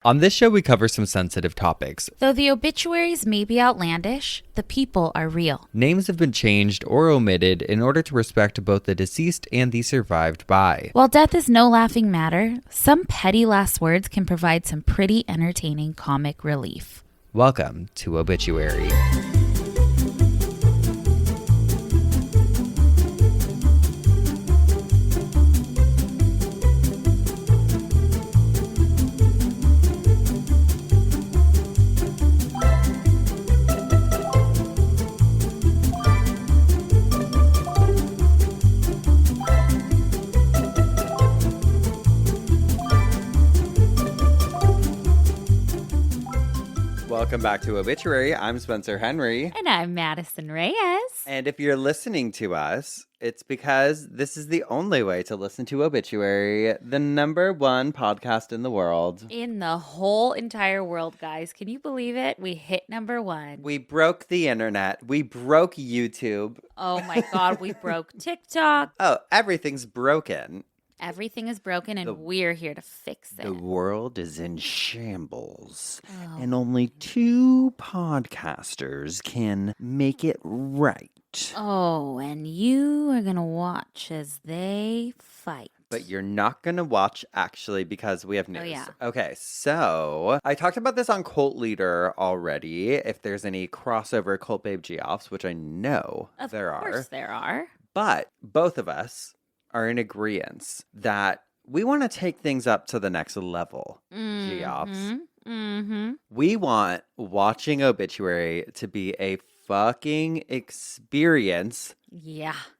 On this show, we cover some sensitive topics. Though the obituaries may be outlandish, the people are real. Names have been changed or omitted in order to respect both the deceased and the survived by. While death is no laughing matter, some petty last words can provide some pretty entertaining comic relief. Welcome to Obituary. Welcome back to Obituary. I'm Spencer Henry. And I'm Madison Reyes. And if you're listening to us, it's because this is the only way to listen to Obituary, the number one podcast in the world. In the whole entire world, guys. Can you believe it? We hit number one. We broke the internet. We broke YouTube. Oh my God, we broke TikTok. Oh, everything's broken. Everything is broken and we're here to fix it. The world is in shambles. And only two podcasters can make it right. Oh, and you are going to watch as they fight. But you're not going to watch, actually, because we have news. Oh, yeah. Okay, so I talked about this on Cult Leader already. If there's any crossover Cult Babe Geoffs, which I know there are. Of course there are. But both of us are in agreement that we want to take things up to the next level, Geoffs. We want watching Obituary to be a fucking experience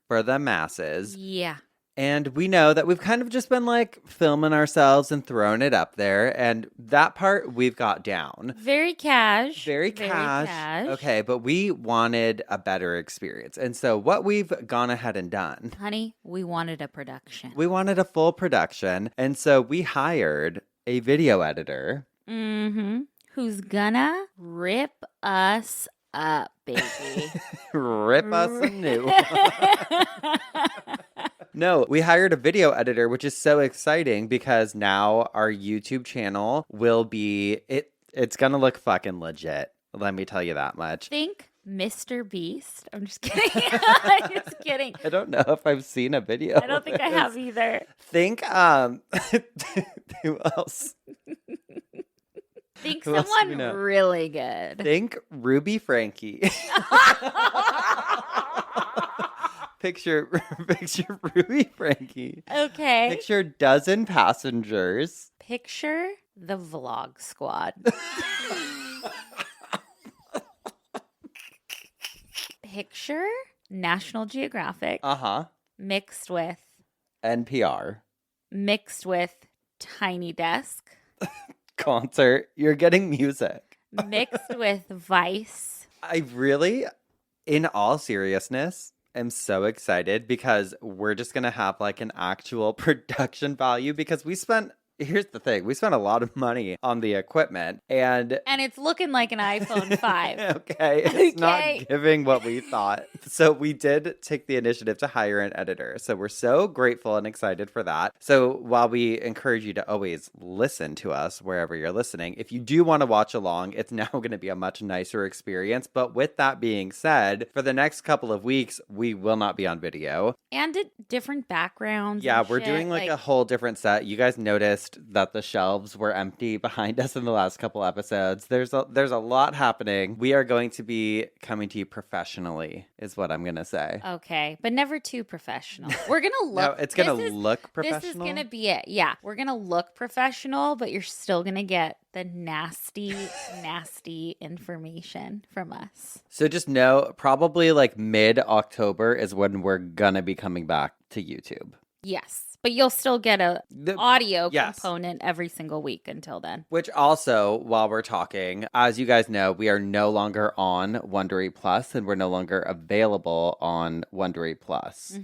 for the masses. Yeah. And we know that we've kind of just been like filming ourselves and throwing it up there. And that part we've got down. Very cash. Very cash. Okay, but we wanted a better experience. And so what we've gone ahead and done. Honey, we wanted a production. We wanted a full production. And so we hired a video editor. Who's gonna rip us up, baby. Rip us a new. No, we hired a video editor, which is so exciting because now our YouTube channel will be, it's going to look fucking legit. Let me tell you that much. Think Mr. Beast. I'm just kidding. I'm just kidding. I don't know if I've seen a video. I don't think I have either. Think, who else? Think someone really good. Think Ruby Frankie. Picture Ruby Frankie. Okay. Picture dozen passengers. Picture the vlog squad. Picture National Geographic. Mixed with NPR. Mixed with Tiny Desk. Concert. You're getting music. Mixed with Vice. I really, in all seriousness, am so excited because we're just going to have like an actual production value because here's the thing. We spent a lot of money on the equipment and it's looking like an iPhone 5. Okay. It's not giving what we thought. So we did take the initiative to hire an editor. So we're so grateful and excited for that. So while we encourage you to always listen to us wherever you're listening, if you do want to watch along, it's now going to be a much nicer experience. But with that being said, for the next couple of weeks, we will not be on video. And different backgrounds. Yeah, we're doing like a whole different set. You guys noticed that the shelves were empty behind us in the last couple episodes. There's a lot happening. We are going to be coming to you professionally, is what I'm going to say. Okay, but never too professional. We're going to look... No, it's going to look professional. This is going to be it. Yeah, we're going to look professional, but you're still going to get the nasty, nasty information from us. So just know, probably like mid-October is when we're going to be coming back to YouTube. Yes. But you'll still get the audio component every single week until then. Which also, while we're talking, as you guys know, we are no longer on Wondery Plus and we're no longer available on Wondery Plus.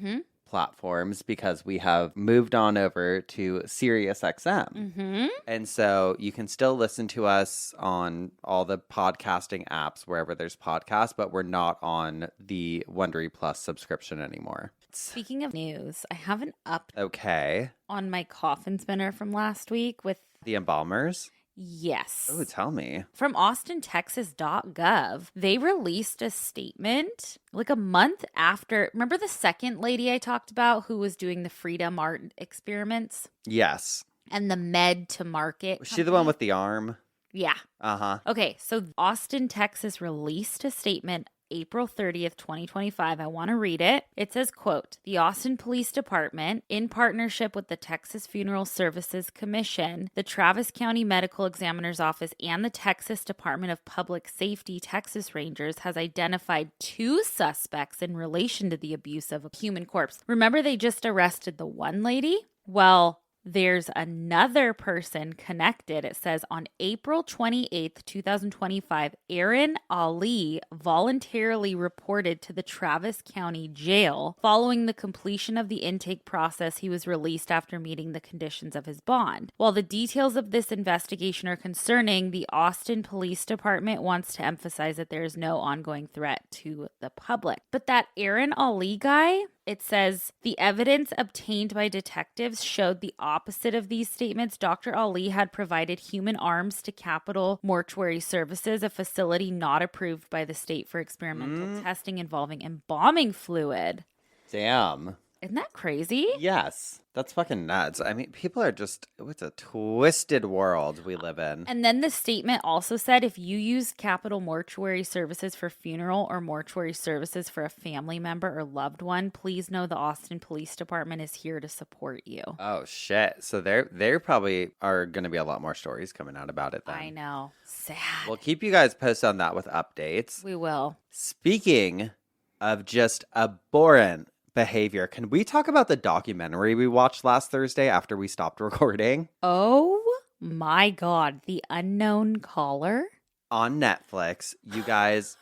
platforms because we have moved on over to SiriusXM. Mm-hmm. And so you can still listen to us on all the podcasting apps wherever there's podcasts, but we're not on the Wondery Plus subscription anymore. Speaking of news, I have an Okay. on my coffin spinner from last week with the embalmers. Yes. Oh, tell me. From austintexas.gov, they released a statement like a month after. Remember the second lady I talked about who was doing the Freedom Art experiments? Yes. And the med to market. Was she the one with the arm? Yeah. Uh-huh. Okay, so Austin, Texas released a statement April 30th, 2025. I want to read it. It says, quote, the Austin Police Department, in partnership with the Texas Funeral Services Commission, the Travis County Medical Examiner's Office, and the Texas Department of Public Safety Texas Rangers, has identified 2 suspects in relation to the abuse of a human corpse. Remember, they just arrested the one lady? Well, there's another person connected. It says on April 28th, 2025, Aaron Ali voluntarily reported to the Travis County Jail. Following the completion of the intake process, he was released after meeting the conditions of his bond. While the details of this investigation are concerning, the Austin Police Department wants to emphasize that there is no ongoing threat to the public. But that Aaron Ali guy, it says the evidence obtained by detectives showed the opposite of these statements. Dr. Ali had provided human arms to Capital Mortuary Services, a facility not approved by the state for experimental testing involving embalming fluid. Damn. Isn't that crazy? Yes. That's fucking nuts. I mean, people are just, it's a twisted world we live in. And then the statement also said if you use Capital Mortuary Services for funeral or mortuary services for a family member or loved one, please know the Austin Police Department is here to support you. Oh, shit. So there probably are going to be a lot more stories coming out about it then. I know. Sad. We'll keep you guys posted on that with updates. We will. Speaking of just abhorrent behavior, can we talk about the documentary we watched last Thursday after we stopped recording? Oh my God. The Unknown Caller? On Netflix. You guys,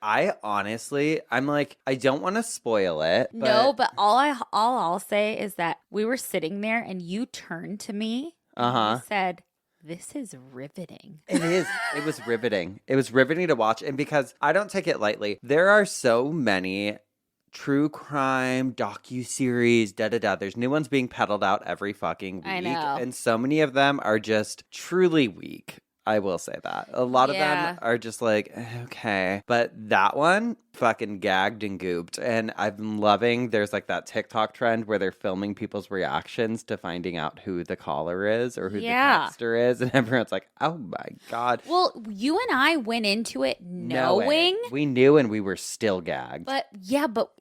I'm like, I don't want to spoil it. But... No, but all I'll say is that we were sitting there and you turned to me and you said, this is riveting. It is. It was riveting. It was riveting to watch. And because I don't take it lightly, there are so many true crime docuseries, There's new ones being peddled out every fucking week. I know. And so many of them are just truly weak. I will say that. A lot of them are just like, okay. But that one fucking gagged and gooped. And I've been loving, there's like that TikTok trend where they're filming people's reactions to finding out who the caller is or who the texter is. And everyone's like, oh my God. Well, you and I went into it knowing. We knew and we were still gagged. But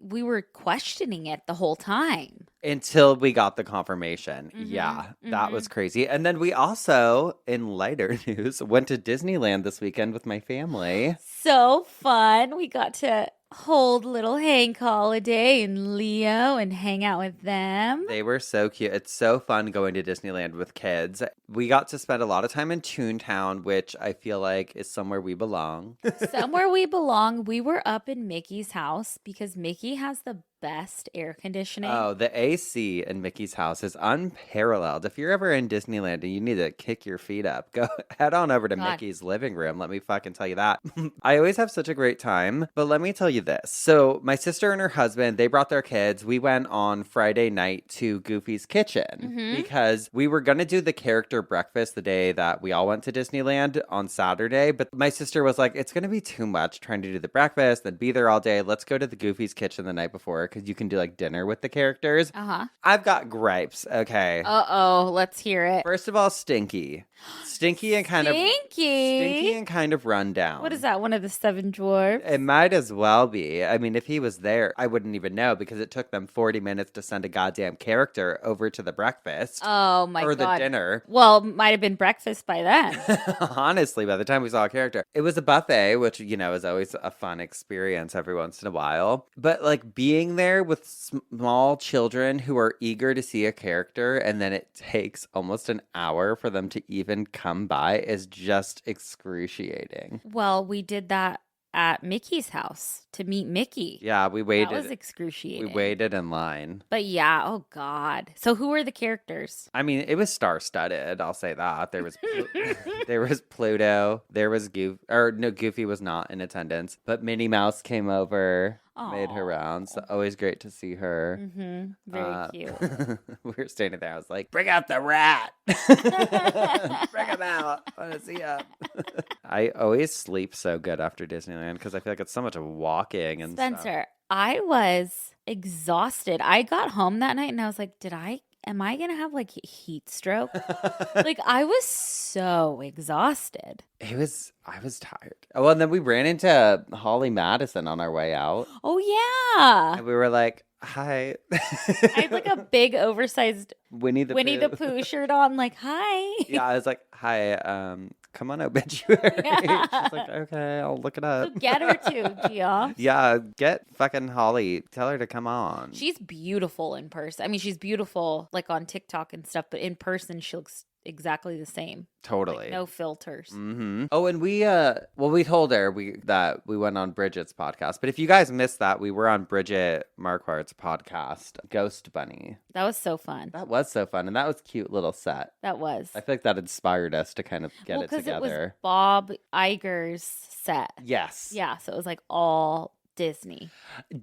we were questioning it the whole time. Until we got the confirmation. Yeah, that was crazy. And then we also, in lighter news, went to Disneyland this weekend with my family. So fun. We got to hold little Hank Holiday and Leo and hang out with them. They were so cute. It's so fun going to Disneyland with kids. We got to spend a lot of time in Toontown, which I feel like is somewhere we belong. Somewhere we belong. We were up in Mickey's house because Mickey has the best air conditioning. Oh, the AC in Mickey's house is unparalleled. If you're ever in Disneyland and you need to kick your feet up, go head on over to Mickey's living room. Let me fucking tell you that. I always have such a great time, but let me tell you this. So my sister and her husband, they brought their kids. We went on Friday night to Goofy's Kitchen because we were going to do the character breakfast the day that we all went to Disneyland on Saturday. But my sister was like, it's going to be too much trying to do the breakfast and be there all day. Let's go to the Goofy's Kitchen the night before because you can do like dinner with the characters. I've got gripes. Okay. Let's hear it. First of all, stinky and kind of run down. What is that? One of the 7 dwarfs? It might as well be. I mean, if he was there, I wouldn't even know because it took them 40 minutes to send a goddamn character over to the breakfast. Oh my God. Or the dinner. Well, might have been breakfast by then. Honestly, by the time we saw a character. It was a buffet, which, you know, is always a fun experience every once in a while. But like being there with small children who are eager to see a character and then it takes almost an hour for them to even come by is just excruciating. Well, we did that at Mickey's house to meet Mickey. Yeah, we waited. That was excruciating. We waited in line. But yeah, oh God. So who were the characters? I mean, it was star-studded, I'll say that. There was there was Pluto, there was Goofy, or no, Goofy was not in attendance, but Minnie Mouse came over. made her rounds. So always great to see her. Mm-hmm. Very cute. We were standing there. I was like, bring out the rat. Bring him out. I want to see him. I always sleep so good after Disneyland because I feel like it's so much walking and Spencer, stuff. I was exhausted. I got home that night and I was like, am I going to have like heat stroke? Like I was so exhausted. I was tired. Oh, and then we ran into Holly Madison on our way out. Oh, yeah. And we were like, hi. I had like a big oversized Winnie the Pooh shirt on, like, hi. Yeah, I was like, hi, come on obituary. Yeah. She's like, okay, I'll look it up. So get her to, Geoff. Yeah, get fucking Holly. Tell her to come on. She's beautiful in person. I mean, she's beautiful like on TikTok and stuff, but in person she looks exactly the same. Totally. Like, no filters. Mm-hmm. Oh, and we told her that we went on Bridget's podcast. But if you guys missed that, we were on Bridget Marquardt's podcast, Ghost Bunny. That was so fun. That was so fun. And that was a cute little set. That was. I feel like that inspired us to kind of get it together. Because it was Bob Iger's set. Yes. Yeah, so it was like all Disney.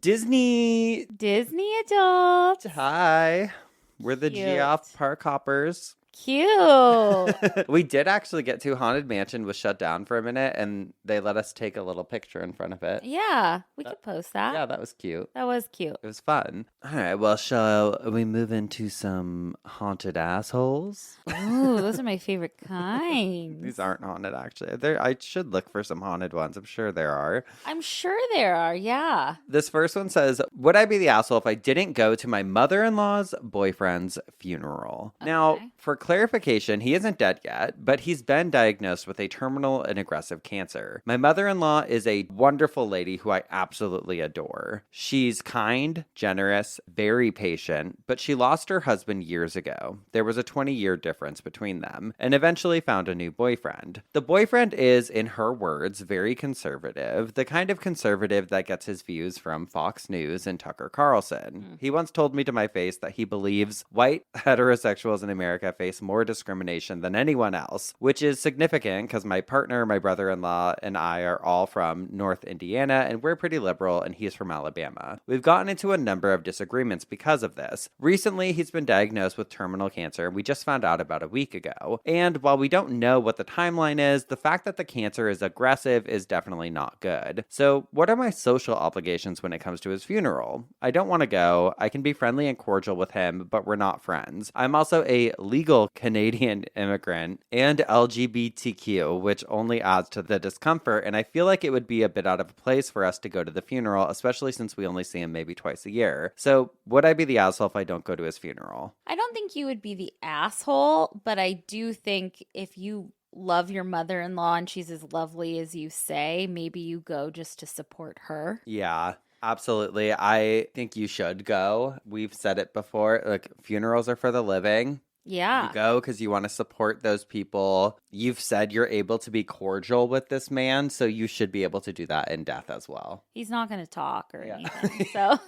Disney adults. Hi. We're the Cute. Geoff Park Hoppers. Cute. We did actually get to Haunted Mansion was shut down for a minute and they let us take a little picture in front of it. Yeah, we could post that. Yeah, that was cute. That was cute. It was fun. All right, well, shall we move into some haunted assholes? Ooh, those are my favorite kinds. These aren't haunted, actually. I should look for some haunted ones. I'm sure there are. I'm sure there are, yeah. This first one says, would I be the asshole if I didn't go to my mother-in-law's boyfriend's funeral? Okay. Now, for clarification, he isn't dead yet, but he's been diagnosed with a terminal and aggressive cancer. My mother-in-law is a wonderful lady who I absolutely adore. She's kind, generous, very patient, but she lost her husband years ago. There was a 20-year difference between them, and eventually found a new boyfriend. The boyfriend is, in her words, very conservative, the kind of conservative that gets his views from Fox News and Tucker Carlson. He once told me to my face that he believes white heterosexuals in America face more discrimination than anyone else, which is significant because my partner, my brother-in-law, and I are all from North Indiana, and we're pretty liberal, and he's from Alabama. We've gotten into a number of disagreements because of this. Recently, he's been diagnosed with terminal cancer, and we just found out about a week ago. And while we don't know what the timeline is, the fact that the cancer is aggressive is definitely not good. So what are my social obligations when it comes to his funeral? I don't want to go. I can be friendly and cordial with him, but we're not friends. I'm also a legal Canadian immigrant and LGBTQ, which only adds to the discomfort, and I feel like it would be a bit out of place for us to go to the funeral, especially since we only see him maybe twice a year. So would I be the asshole if I don't go to his funeral? I don't think you would be the asshole, but I do think if you love your mother-in-law and she's as lovely as you say, maybe you go just to support her. Yeah. Absolutely. I think you should go. We've said it before. Like, funerals are for the living. Yeah. You go because you want to support those people. You've said you're able to be cordial with this man, so you should be able to do that in death as well. He's not going to talk or anything. So,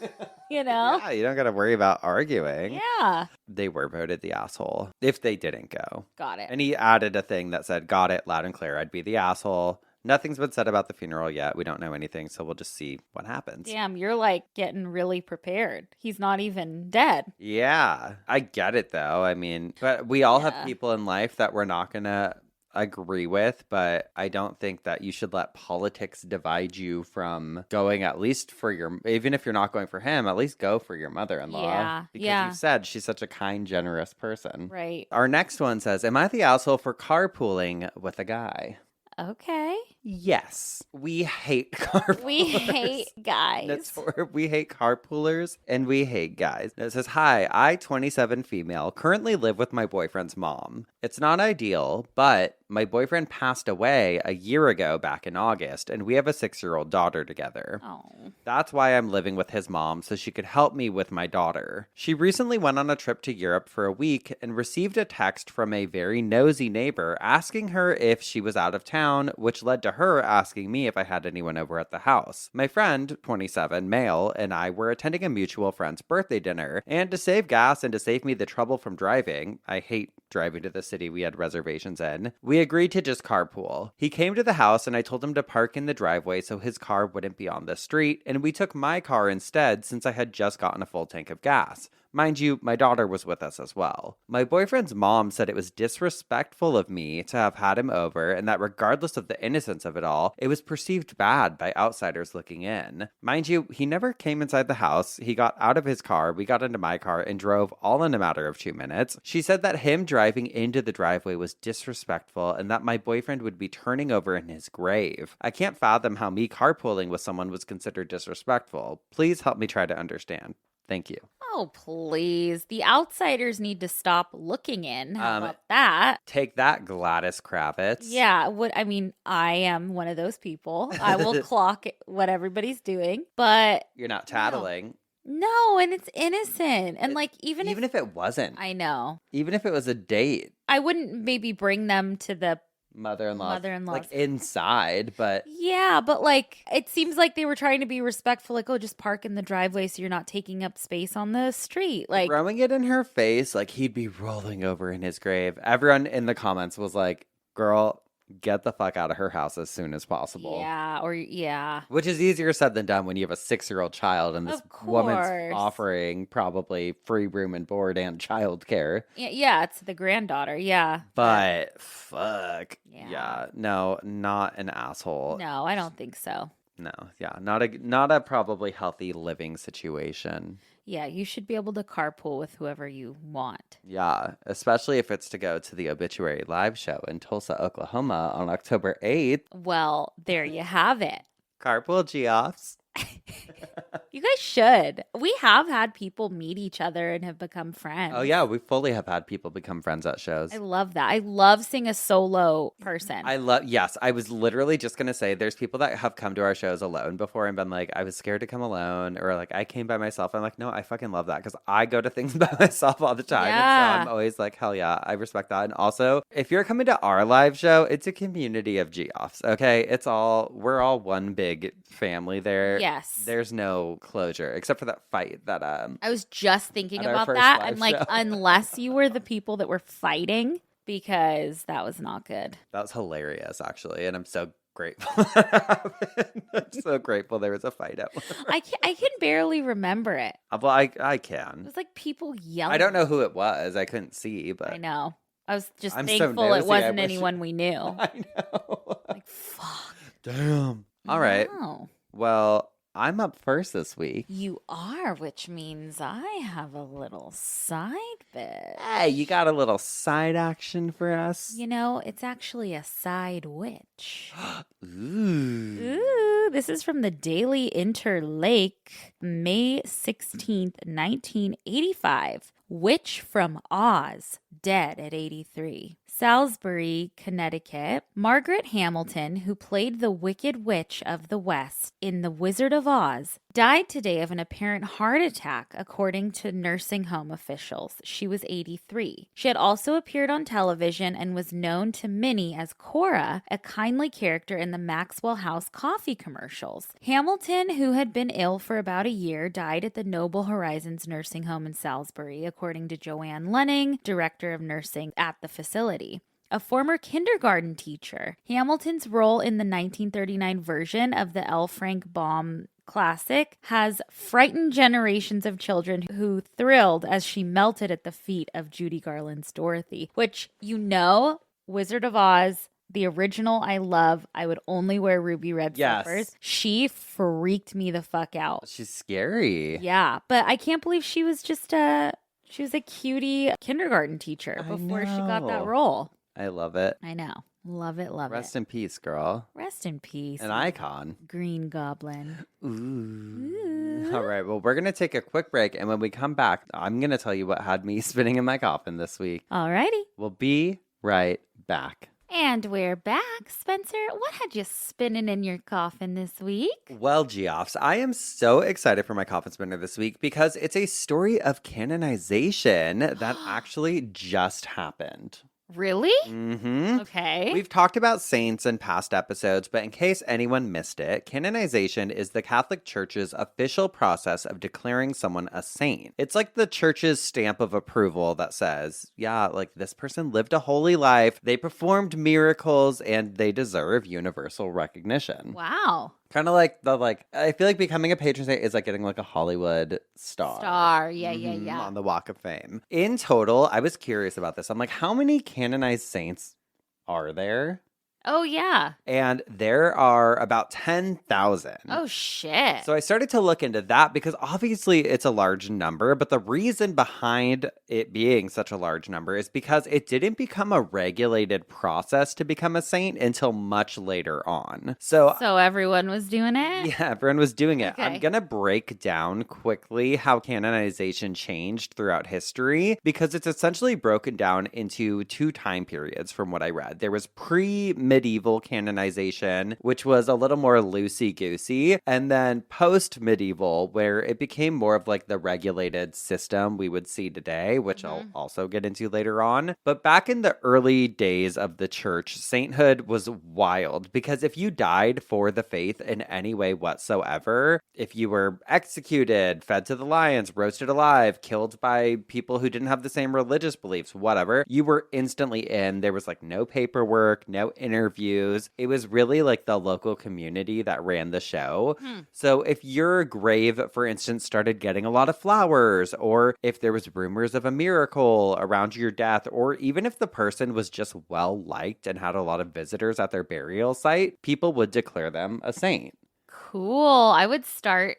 you know. Yeah, you don't got to worry about arguing. Yeah. They were voted the asshole if they didn't go. Got it. And he added a thing that said, got it, loud and clear, I'd be the asshole. Nothing's been said about the funeral yet. We don't know anything, so we'll just see what happens. Damn, you're like getting really prepared. He's not even dead. Yeah, I get it though. I mean, but we all have people in life that we're not going to agree with, but I don't think that you should let politics divide you from going at least for your, even if you're not going for him, at least go for your mother-in-law. Yeah. Because you said she's such a kind, generous person. Right. Our next one says, am I the asshole for carpooling with a guy? Okay. Yes. We hate carpoolers. We hate guys. We hate carpoolers and we hate guys. It says, hi, I, 27 female, currently live with my boyfriend's mom. It's not ideal, but my boyfriend passed away a year ago back in August, and we have a 6-year-old daughter together. Oh. That's why I'm living with his mom, so she could help me with my daughter. She recently went on a trip to Europe for a week and received a text from a very nosy neighbor asking her if she was out of town, which led to her asking me if I had anyone over at the house. My friend, 27, male, and I were attending a mutual friend's birthday dinner, and to save gas and to save me the trouble from driving, I hate driving to the city we had reservations in. We agreed to just carpool. He came to the house and I told him to park in the driveway so his car wouldn't be on the street, and we took my car instead since I had just gotten a full tank of gas. Mind you, my daughter was with us as well. My boyfriend's mom said it was disrespectful of me to have had him over, and that regardless of the innocence of it all, it was perceived bad by outsiders looking in. Mind you, he never came inside the house. He got out of his car, we got into my car, and drove all in a matter of 2 minutes. She said that him driving into the driveway was disrespectful and that my boyfriend would be turning over in his grave. I can't fathom how me carpooling with someone was considered disrespectful. Please help me try to understand. Thank you. Oh, please. The outsiders need to stop looking in. How about that? Take that, Gladys Kravitz. Yeah. I am one of those people. I will clock what everybody's doing, but You're not tattling. No, and it's innocent. And even if it wasn't. I know. Even if it was a date. I wouldn't maybe bring them to the mother-in-law. Mother-in-law. Inside, but... Yeah, but it seems like they were trying to be respectful, just park in the driveway so you're not taking up space on the street. Throwing it in her face, he'd be rolling over in his grave. Everyone in the comments was like, girl, get the fuck out of her house as soon as possible. Yeah. Which is easier said than done when you have a 6-year-old child and this woman's offering probably free room and board and childcare. Yeah, it's the granddaughter, yeah. But fuck. Yeah. No, not an asshole. No, I don't think so. No, yeah. Not a probably healthy living situation. Yeah, you should be able to carpool with whoever you want. Yeah, especially if it's to go to the Obituary live show in Tulsa, Oklahoma on October 8th. Well, there you have it. Carpool Geoffs. You guys should. We have had people meet each other and have become friends. Oh, yeah. We fully have had people become friends at shows. I love that. I love seeing a solo person. Yes. I was literally just going to say there's people that have come to our shows alone before and been like, I was scared to come alone, or I came by myself. I'm like, no, I fucking love that because I go to things by myself all the time. Yeah. And so I'm always like, hell yeah, I respect that. And also, if you're coming to our live show, it's a community of Geoffs, okay? We're all one big family there. Yes. There's no closure except for that fight that I was just thinking about first that. live I'm show. unless you were the people that were fighting, because that was not good. That was hilarious, actually, and I'm so grateful that happened. I'm so grateful there was a fight at one. I can barely remember it. Well, I can. It was people yelling. I don't know who it was. I couldn't see, but I know. I was just I'm thankful so it nosy, wasn't anyone we knew. I know. Fuck. Damn. All right. No. Well, I'm up first this week. You are, which means I have a little side bit. Hey, you got a little side action for us? It's actually a side witch. Ooh. This is from the Daily Interlake, May 16th, 1985. Witch from Oz, dead at 83. Salisbury, Connecticut. Margaret Hamilton, who played the Wicked Witch of the West in The Wizard of Oz, died today of an apparent heart attack, according to nursing home officials. She was 83. She had also appeared on television and was known to many as Cora, a kindly character in the Maxwell House coffee commercials. Hamilton, who had been ill for about a year, died at the Noble Horizons nursing home in Salisbury, according to Joanne Lunning, director of nursing at the facility. A former kindergarten teacher, Hamilton's role in the 1939 version of the L. Frank Baum classic has frightened generations of children who thrilled as she melted at the feet of Judy Garland's Dorothy, which, Wizard of Oz, the original I love. I would only wear ruby red slippers. She freaked me the fuck out. She's scary. Yeah, but I can't believe she was just a cutie kindergarten teacher before she got that role. I love it. I know. Love it, love Rest it. in peace, girl. Rest in peace. An icon. Green Goblin. Ooh. All right. Well, we're going to take a quick break. And when we come back, I'm going to tell you what had me spinning in my coffin this week. Alrighty. We'll be right back. And we're back. Spencer, what had you spinning in your coffin this week? Well, Geoffs, I am so excited for my coffin spinner this week because it's a story of canonization that actually just happened. Really? Mm-hmm. Okay. We've talked about saints in past episodes, but in case anyone missed it, canonization is the Catholic Church's official process of declaring someone a saint. It's like the church's stamp of approval that says, yeah, like this person lived a holy life, they performed miracles, and they deserve universal recognition. Wow. Kind of like I feel like becoming a patron saint is like getting like a Hollywood star. Yeah. On the Walk of Fame. In total, I was curious about this. I'm like, how many canonized saints are there? Oh, yeah. And there are about 10,000. Oh, shit. So I started to look into that because obviously it's a large number, but the reason behind it being such a large number is because it didn't become a regulated process to become a saint until much later on. So everyone was doing it? Yeah, everyone was doing it. Okay. I'm going to break down quickly how canonization changed throughout history because it's essentially broken down into two time periods from what I read. There was pre-medieval canonization, which was a little more loosey-goosey, and then post-medieval, where it became more of like the regulated system we would see today, which I'll also get into later on. But back in the early days of the church, sainthood was wild because if you died for the faith in any way whatsoever, if you were executed, fed to the lions, roasted alive, killed by people who didn't have the same religious beliefs, whatever, you were instantly in. There was like no paperwork, no interviews. It was really like the local community that ran the show. So if your grave, for instance, started getting a lot of flowers, or if there was rumors of a miracle around your death, or even if the person was just well liked and had a lot of visitors at their burial site, people would declare them a saint. Cool. I would start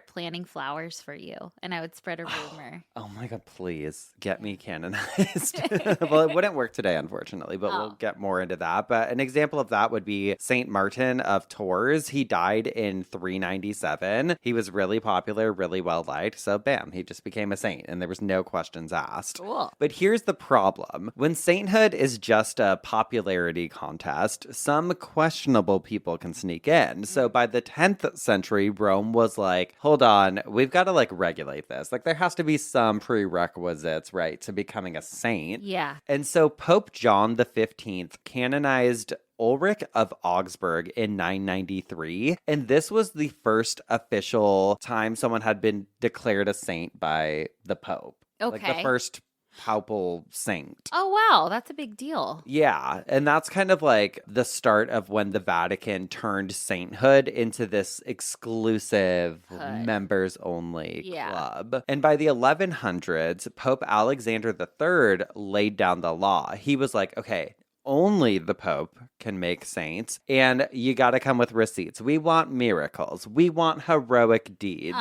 planting flowers for you, and I would spread a rumor. Oh my God, please get me canonized. Well, it wouldn't work today, unfortunately, but we'll get more into that. But an example of that would be Saint Martin of Tours. He died in 397. He was really popular, really well liked. So bam, he just became a saint and there was no questions asked. Cool. But here's the problem. When sainthood is just a popularity contest, some questionable people can sneak in. So by the 10th century, Rome was like, hold on, we've got to like regulate this. Like there has to be some prerequisites, right, to becoming a saint. Yeah. And so Pope John the 15th canonized Ulrich of Augsburg in 993. And this was the first official time someone had been declared a saint by the Pope. Okay. Like the first papal saint. Oh, wow. That's a big deal. Yeah. And that's kind of like the start of when the Vatican turned sainthood into this exclusive members only club. And by the 1100s, Pope Alexander III laid down the law. He was like, okay, only the Pope can make saints, and you got to come with receipts. We want miracles. We want heroic deeds.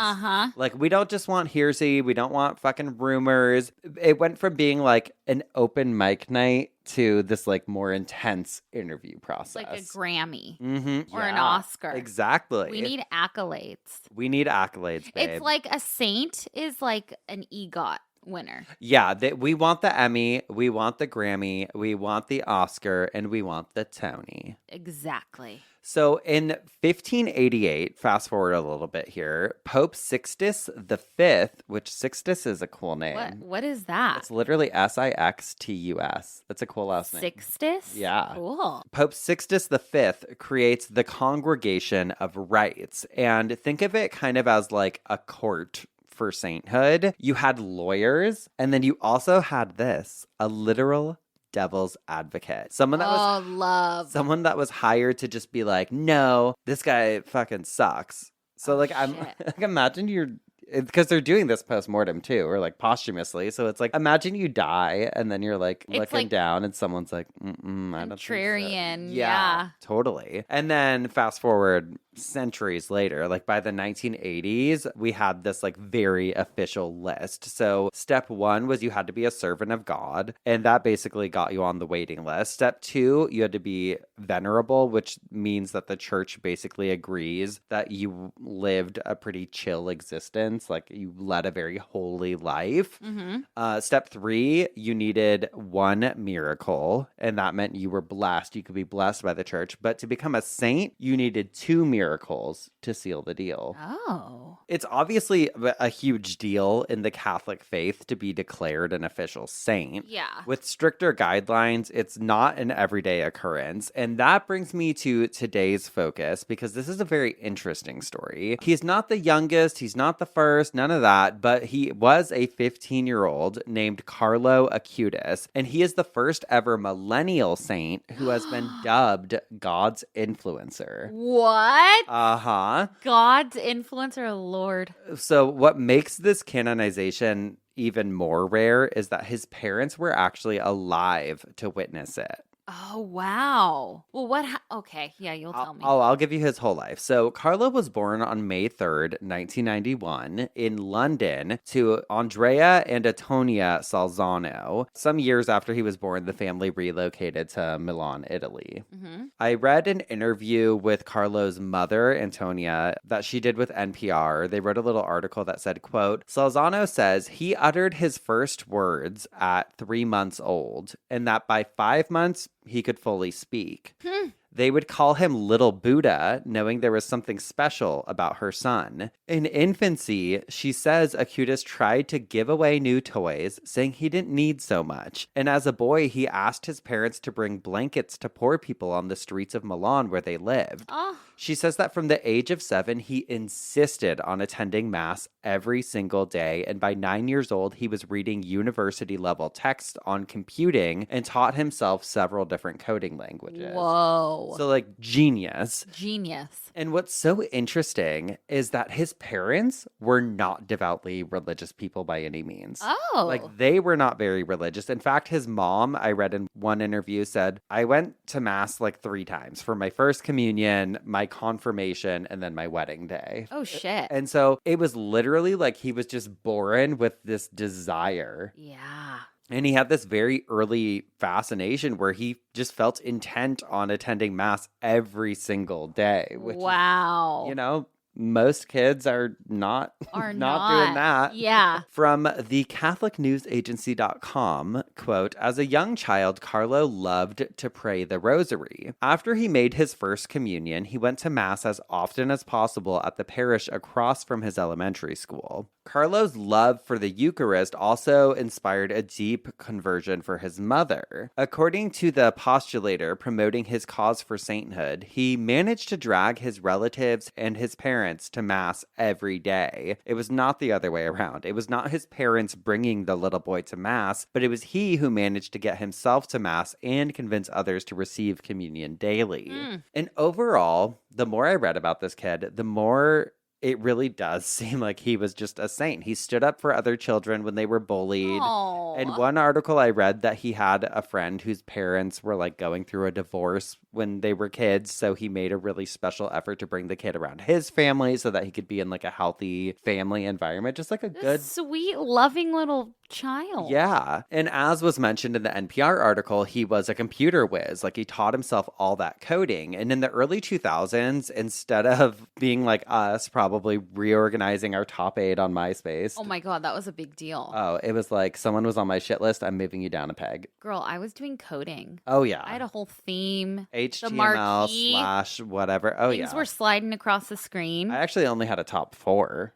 Like, we don't just want hearsay. We don't want fucking rumors. It went from being like an open mic night to this like more intense interview process. Like a Grammy or an Oscar. Exactly. We need accolades. We need accolades, babe. It's like a saint is like an EGOT winner. Yeah, we want the Emmy, we want the Grammy, we want the Oscar, and we want the Tony. Exactly. So in 1588, fast forward a little bit here, Pope Sixtus V, which Sixtus is a cool name. What is that? It's literally Sixtus. That's a cool last name. Sixtus? Yeah. Cool. Pope Sixtus V creates the Congregation of Rights. And think of it kind of as like a court for sainthood. You had lawyers, and then you also had a literal devil's advocate. Someone that was hired to just be like, no, this guy fucking sucks. So I'm like, imagine you're, because they're doing this post-mortem too, or like posthumously. So it's like, imagine you die and then you're like looking down and someone's like, I don't think so. Contrarian. Yeah. Totally. And then fast forward centuries later, like by the 1980s, we had this like very official list. So step 1 was you had to be a servant of God, and that basically got you on the waiting list. Step 2, you had to be venerable, which means that the church basically agrees that you lived a pretty chill existence, like you led a very holy life. Step 3, you needed 1 miracle, and that meant you were blessed. You could be blessed by the church. But to become a saint, you needed 2 miracles. miracles to seal the deal. Oh. It's obviously a huge deal in the Catholic faith to be declared an official saint. Yeah. With stricter guidelines, it's not an everyday occurrence. And that brings me to today's focus, because this is a very interesting story. He's not the youngest, he's not the first, none of that, but he was a 15-year-old named Carlo Acutis, and he is the first ever millennial saint who has been dubbed God's influencer. What? Uh-huh. God's influencer, Lord. So what makes this canonization even more rare is that his parents were actually alive to witness it. Oh, wow. Well, okay, yeah, you'll tell me. I'll give you his whole life. So Carlo was born on May 3rd, 1991 in London to Andrea and Antonia Salzano. Some years after he was born, the family relocated to Milan, Italy. Mm-hmm. I read an interview with Carlo's mother, Antonia, that she did with NPR. They wrote a little article that said, quote, Salzano says he uttered his first words at 3 months old, and that by 5 months, he could fully speak. They would call him Little Buddha, knowing there was something special about her son. In infancy, she says Acutis tried to give away new toys, saying he didn't need so much. And as a boy, he asked his parents to bring blankets to poor people on the streets of Milan where they lived. Oh. She says that from the age of 7, he insisted on attending Mass every single day. And by 9 years old, he was reading university-level text on computing and taught himself several different coding languages. Whoa. So, like, genius. Genius. And what's so interesting is that his parents were not devoutly religious people by any means. Oh. Like, they were not very religious. In fact, his mom, I read in one interview, said, I went to Mass like 3 times for my first communion, my confirmation, and then my wedding day. Oh, shit. And so it was literally like he was just born with this desire. Yeah. And he had this very early fascination where he just felt intent on attending Mass every single day. Which wow. Is, you know, most kids are not doing that. Yeah. From the CatholicNewsAgency.com, quote, as a young child, Carlo loved to pray the rosary. After he made his first communion, he went to Mass as often as possible at the parish across from his elementary school. Carlo's love for the Eucharist also inspired a deep conversion for his mother. According to the postulator promoting his cause for sainthood, he managed to drag his relatives and his parents to Mass every day. It was not the other way around. It was not his parents bringing the little boy to Mass, but it was he who managed to get himself to Mass and convince others to receive communion daily. And overall, the more I read about this kid, the more it really does seem like he was just a saint. He stood up for other children when they were bullied. Aww. And one article I read that he had a friend whose parents were like going through a divorce when they were kids. So he made a really special effort to bring the kid around his family so that he could be in like a healthy family environment. Just like a good, sweet, loving little child. Yeah. And as was mentioned in the NPR article, he was a computer whiz. Like he taught himself all that coding. And in the early 2000s, instead of being like us, probably reorganizing our top 8 on MySpace. Oh my God, that was a big deal. Oh, it was like someone was on my shit list. I'm moving you down a peg. Girl, I was doing coding. Oh, yeah. I had a whole theme. HTML / whatever. Oh, Things were sliding across the screen. I actually only had a top 4.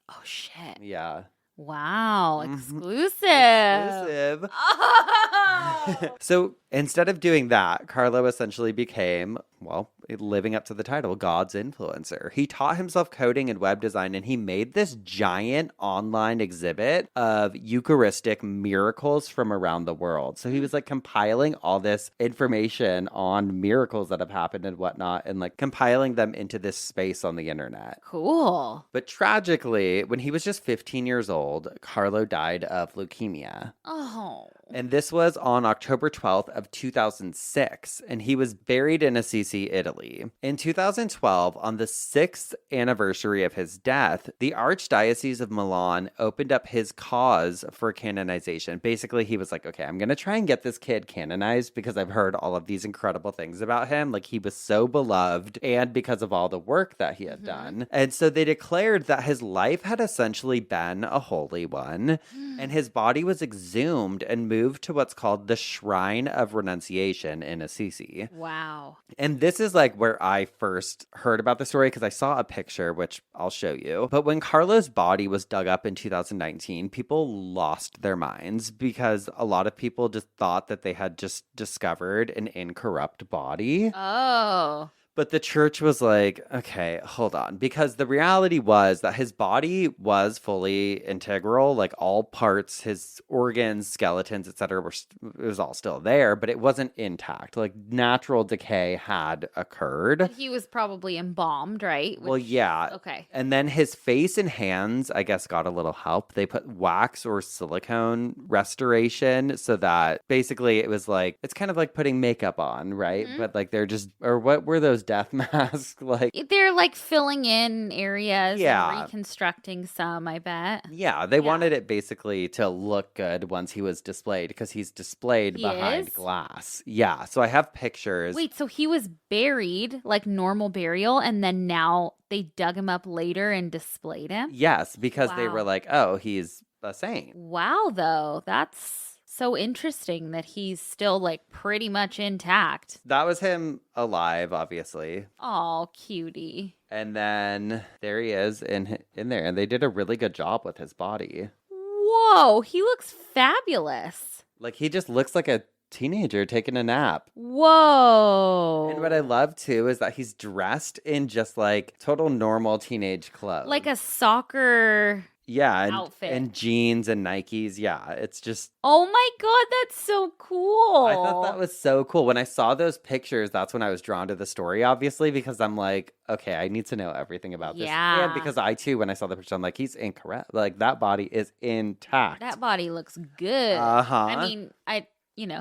Oh, shit. Yeah. Wow. Exclusive. Exclusive. Oh. So instead of doing that, Carlo essentially became, well, living up to the title, God's influencer. He taught himself coding and web design, and he made this giant online exhibit of Eucharistic miracles from around the world. So he was like compiling all this information on miracles that have happened and whatnot, and like compiling them into this space on the internet. Cool. But tragically, when he was just 15 years old, Carlo died of leukemia. Oh. And this was on October 12th of 2006, and he was buried in Assisi, Italy. In 2012, on the 6th anniversary of his death, the Archdiocese of Milan opened up his cause for canonization. Basically, he was like, okay, I'm going to try and get this kid canonized because I've heard all of these incredible things about him. Like, he was so beloved, and because of all the work that he had done. And so they declared that his life had essentially been a holy one, and his body was exhumed and moved moved to what's called the Shrine of Renunciation in Assisi. Wow. And this is like where I first heard about the story because I saw a picture, which I'll show you. But when Carlo's body was dug up in 2019, people lost their minds because a lot of people just thought that they had just discovered an incorrupt body. Oh. But the church was like, okay, hold on. Because the reality was that his body was fully integral, like all parts, his organs, skeletons, etc. It was all still there, but it wasn't intact. Like natural decay had occurred. He was probably embalmed, right? Well, yeah. Okay. And then his face and hands, I guess, got a little help. They put wax or silicone restoration so that basically it was like, it's kind of like putting makeup on, right? Mhm. But like they're just, or what were those death masks? Like, They're like filling in areas Yeah. and reconstructing some, I bet. yeah, they wanted it basically to look good once he was displayed because he's displayed He behind is? glass. Yeah. So I have pictures. Wait, so he was buried like normal burial and then now they dug him up later and displayed him? Yes, because they were Wow. like, oh, he's a saint. Wow, though. That's so interesting that he's still like pretty much intact. That was him alive, obviously. Oh, cutie. And then there he is in there. And they did a really good job with his body. Whoa, he looks fabulous. Like he just looks like a teenager taking a nap. Whoa. And what I love too is that he's dressed in just like total normal teenage clothes. Like a soccer outfit. And jeans and Nikes. Yeah, it's just Oh my God, that's so cool. I thought that was so cool. When I saw those pictures, that's when I was drawn to the story, obviously, because I'm like, okay, I need to know everything about this. Yeah. And because I too, when I saw the picture, I'm like, he's incorrect. Like that body is intact. That body looks good. Uh-huh. I mean,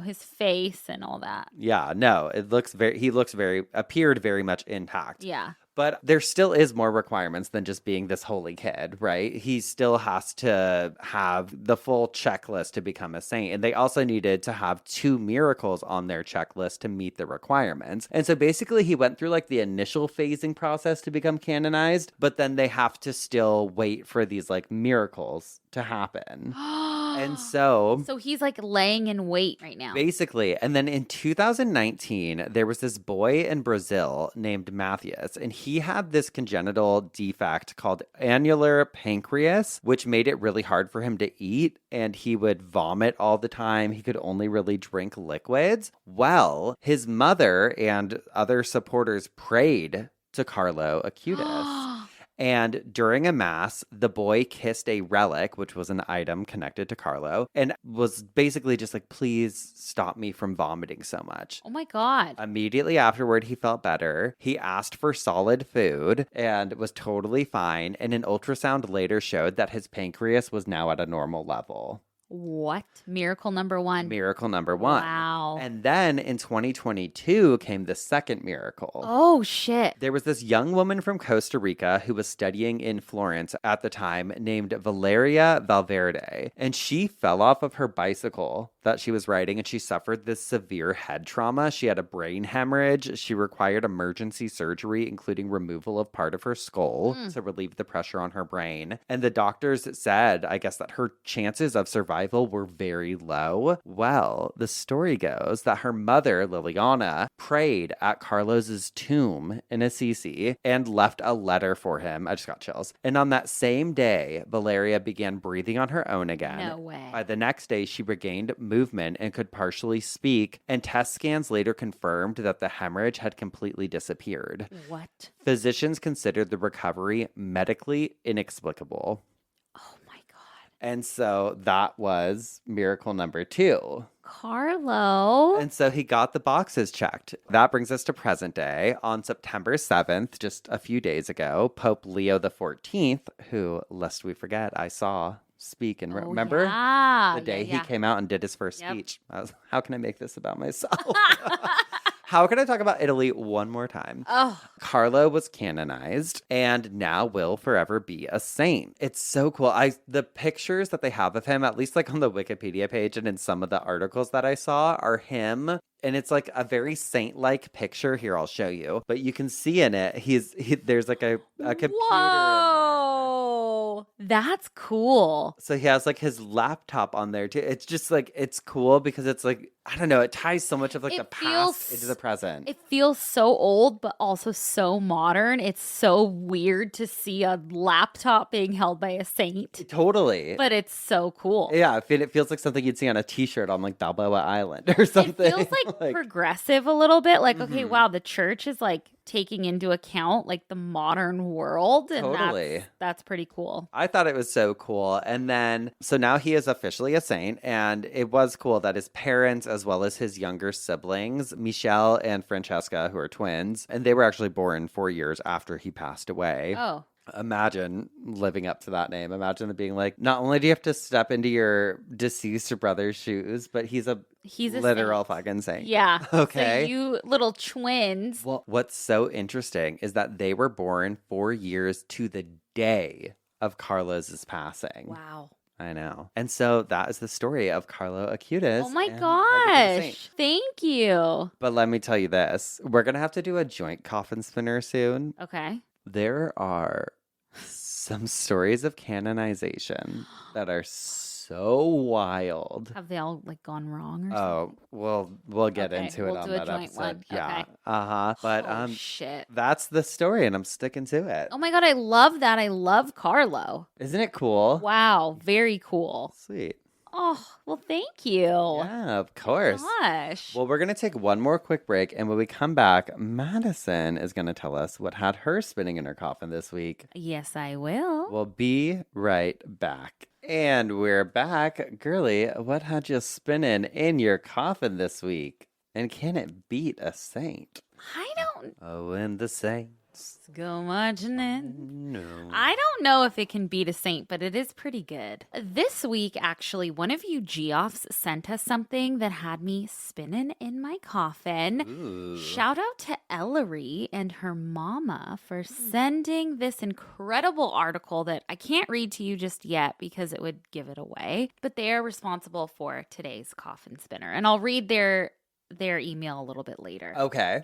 his face and all that. Yeah, no, appeared very much intact. Yeah. But there still is more requirements than just being this holy kid, right? He still has to have the full checklist to become a saint. And they also needed to have 2 miracles on their checklist to meet the requirements. And so basically he went through like the initial phasing process to become canonized, but then they have to still wait for these like miracles to happen. And so he's like laying in wait right now. basically, and then in 2019, there was this boy in Brazil named Matthias, and he had this congenital defect called annular pancreas, which made it really hard for him to eat, and he would vomit all the time. He could only really drink liquids. Well, his mother and other supporters prayed to Carlo Acutis. And during a mass, the boy kissed a relic, which was an item connected to Carlo, and was basically just like, please stop me from vomiting so much. Oh my God. Immediately afterward, he felt better. He asked for solid food and was totally fine. And an ultrasound later showed that his pancreas was now at a normal level. What? Miracle number 1. Miracle number 1. Wow. And then in 2022 came the second miracle. Oh, shit. There was this young woman from Costa Rica who was studying in Florence at the time named Valeria Valverde. And she fell off of her bicycle that she was riding and she suffered this severe head trauma. She had a brain hemorrhage. She required emergency surgery, including removal of part of her skull to relieve the pressure on her brain. And the doctors said, I guess, that her chances of survival were very low. Well, the story goes that her mother, Liliana, prayed at Carlos's tomb in Assisi and left a letter for him. I just got chills. And on that same day, Valeria began breathing on her own again. No way. By the next day, she regained movement and could partially speak, and test scans later confirmed that the hemorrhage had completely disappeared. What? Physicians considered the recovery medically inexplicable. Oh my God. And so that was miracle number 2. Carlo. And so he got the boxes checked. That brings us to present day. On September 7th, just a few days ago, Pope Leo XIV, who, lest we forget, I saw speak and remember the day he came out and did his first speech. I was, how can I make this about myself? How can I talk about Italy one more time? Oh. Carlo was canonized and now will forever be a saint. It's so cool. The pictures that they have of him, at least like on the Wikipedia page and in some of the articles that I saw, are him. And it's like a very saint-like picture. Here, I'll show you. But you can see in it, there's like a computer. Whoa. That's cool. So he has like his laptop on there too. It's just like, it's cool because it's like, I don't know, it ties so much of like the past into the present. It feels so old, but also so modern. It's so weird to see a laptop being held by a saint. Totally. But it's so cool. Yeah, it feels like something you'd see on a t-shirt on like Balboa Island or something. It feels like progressive a little bit. Like, okay, wow, the church is like taking into account like the modern world. And Totally. That's pretty cool. I thought it was so cool. And then, so now he is officially a saint. And it was cool that his parents, as well as his younger siblings, Michelle and Francesca, who are twins, and they were actually born 4 years after he passed away. Oh. Imagine living up to that name. Imagine it being like, not only do you have to step into your deceased brother's shoes, but he's a literal saint. fucking saint. Yeah. Okay. So you little twins. Well, what's so interesting is that they were born 4 years to the day of Carlo's passing. Wow. I know. And so that is the story of Carlo Acutis. Oh my gosh. Thank you. But let me tell you this. We're going to have to do a joint coffin spinner soon. Okay. There are some stories of canonization that are so wild. Have they all like gone wrong or something? Oh, we'll get into it on that episode. One. Yeah. Okay. But shit. that's the story and I'm sticking to it. Oh my God, I love that. I love Carlo. Isn't it cool? Wow, very cool. Sweet. Oh, well, thank you. Yeah, of course. Gosh. Well, we're going to take one more quick break. And when we come back, Madison is going to tell us what had her spinning in her coffin this week. Yes, I will. We'll be right back. And we're back. Girly, what had you spinning in your coffin this week? And can it beat a saint? I don't. Oh, and the saints go marching in. No. I don't know if it can beat a saint, but it is pretty good. This week, actually, one of you Geoffs sent us something that had me spinning in my coffin. Ooh. Shout out to Ellery and her mama for sending this incredible article that I can't read to you just yet because it would give it away. But they are responsible for today's coffin spinner. And I'll read their email a little bit later. Okay.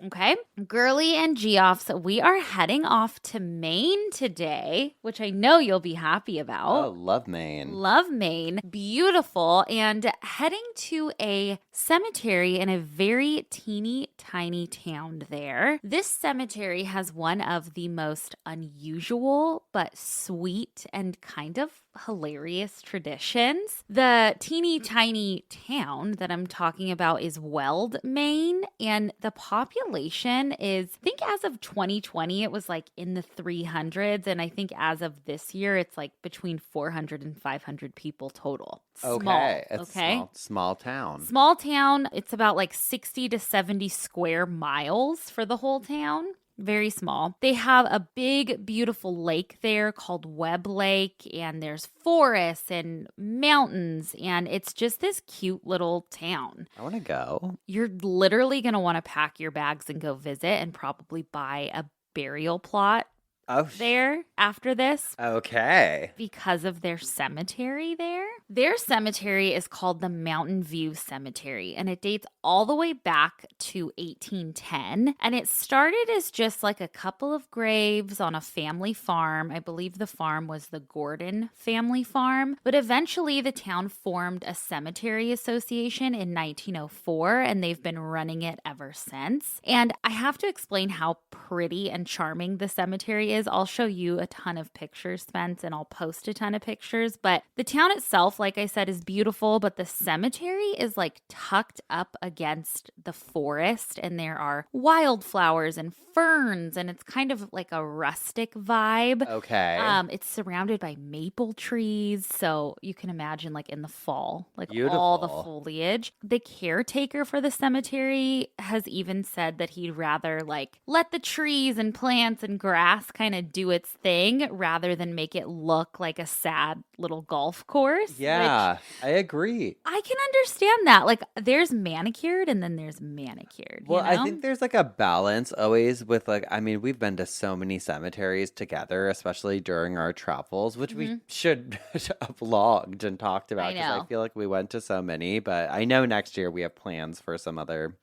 Girly and Geoffs, we are heading off to Maine today, which I know you'll be happy about. Oh, love Maine. Love Maine. Beautiful. And heading to a cemetery in a very teeny tiny town there. This cemetery has one of the most unusual but sweet and kind of hilarious traditions. The teeny tiny town that I'm talking about is Weld, Maine, and the population is, I think as of 2020, it was like in the 300s, and I think as of this year, it's like between 400 and 500 people total. Okay. It's okay. Small town. Small town. It's about like 60 to 70 square miles for the whole town. Very small. They have a big, beautiful lake there called Webb Lake, and there's forests and mountains, and it's just this cute little town. I want to go. You're literally going to want to pack your bags and go visit and probably buy a burial plot there after this. Okay. Because of their cemetery there. Their cemetery is called the Mountain View Cemetery, and it dates all the way back to 1810. And it started as just like a couple of graves on a family farm. I believe the farm was the Gordon family farm. But eventually the town formed a cemetery association in 1904, and they've been running it ever since. And I have to explain how pretty and charming the cemetery is. I'll show you a ton of pictures, Spence, and I'll post a ton of pictures. But the town itself, like I said, is beautiful, but the cemetery is like tucked up against the forest, and there are wildflowers and ferns, and it's kind of like a rustic vibe. Okay. It's surrounded by maple trees, so you can imagine like in the fall, like Beautiful. all the foliage. The caretaker for the cemetery has even said that he'd rather like let the trees and plants and grass kind of do its thing rather than make it look like a sad little golf course. Yeah, I agree. I can understand that. Like, there's manicured and then there's manicured. Well, you know? I think there's like a balance always with like, I mean, we've been to so many cemeteries together, especially during our travels, which we should have vlogged and talked about because I feel like we went to so many. But I know next year we have plans for some other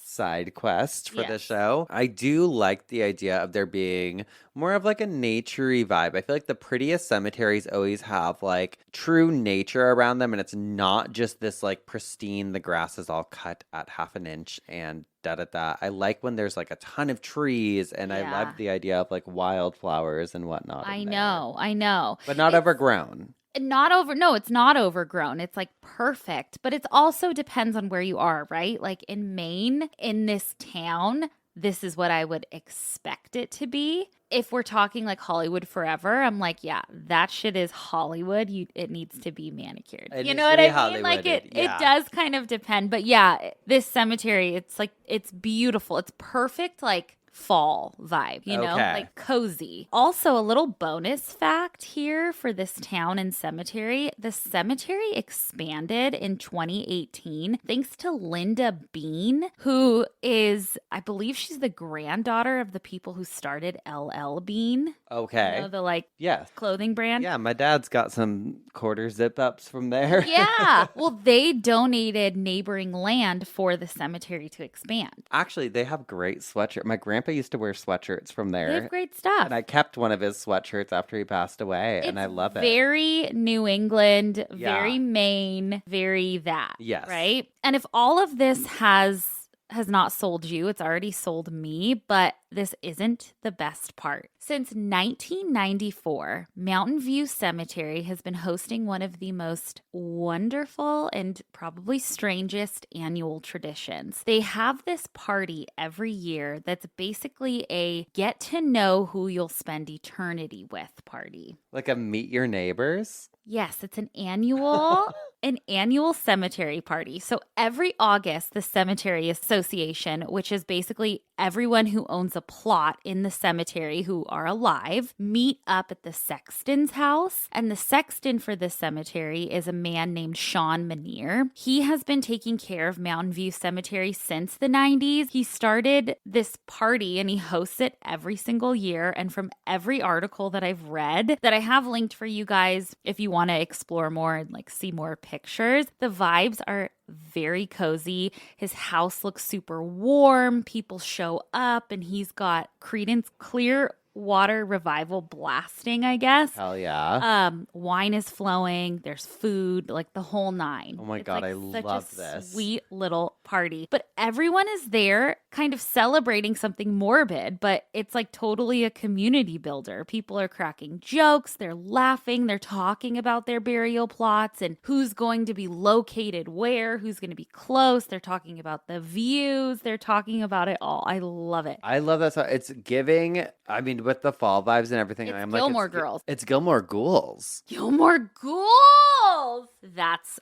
side quests for the show. I do like the idea of there being more of like a naturey vibe. I feel like the prettiest cemeteries always have like true nature around them, and it's not just this like pristine, the grass is all cut at half an inch and da. I like when there's like a ton of trees, and I love the idea of like wildflowers and whatnot. I know. But not overgrown. No, it's not overgrown. It's like perfect, but it also depends on where you are, right? Like in Maine, in this town, this is what I would expect it to be. If we're talking like Hollywood Forever, I'm like, yeah, that shit is Hollywood. It needs to be manicured. You know what I mean? Like it does kind of depend. But yeah, this cemetery, it's like, it's beautiful. It's perfect, like fall vibe, you know, like cozy. Also, a little bonus fact here for this town and cemetery. The cemetery expanded in 2018 thanks to Linda Bean, who is, I believe she's the granddaughter of the people who started LL Bean. Okay. You know, the clothing brand. Yeah, my dad's got some quarter zip ups from there. Yeah. Well, they donated neighboring land for the cemetery to expand. Actually, they have great sweatshirts. My grandpa used to wear sweatshirts from there. They have great stuff. And I kept one of his sweatshirts after he passed away, and I love it. Very New England, very Maine, very that. Yes. Right? And if all of this has not sold you, it's already sold me, but this isn't the best part. Since 1994, Mountain View Cemetery has been hosting one of the most wonderful and probably strangest annual traditions. They have this party every year that's basically a get to know who you'll spend eternity with party. Like a meet your neighbors? Yes, it's an annual cemetery party. So every August, the Cemetery Association, which is basically everyone who owns a plot in the cemetery who are alive, meet up at the sexton's house. And the sexton for this cemetery is a man named Sean Manier. He has been taking care of Mountain View Cemetery since the 90s. He started this party and he hosts it every single year. And from every article that I've read that I have linked for you guys, if you want to explore more and like see more pictures, the vibes are very cozy. His house looks super warm. People show up and he's got Creedence Clearwater Revival blasting, I guess. Hell yeah. Wine is flowing. There's food, like the whole nine. Oh my God, I love this. Sweet little party. But everyone is there kind of celebrating something morbid, but it's like totally a community builder. People are cracking jokes. They're laughing. They're talking about their burial plots and who's going to be located where, who's going to be close. They're talking about the views. They're talking about it all. I love it. I love that song. It's giving, I mean, with the fall vibes and everything. It's I'm Gilmore like, Girls. It's Gilmore Ghouls. Gilmore Ghouls!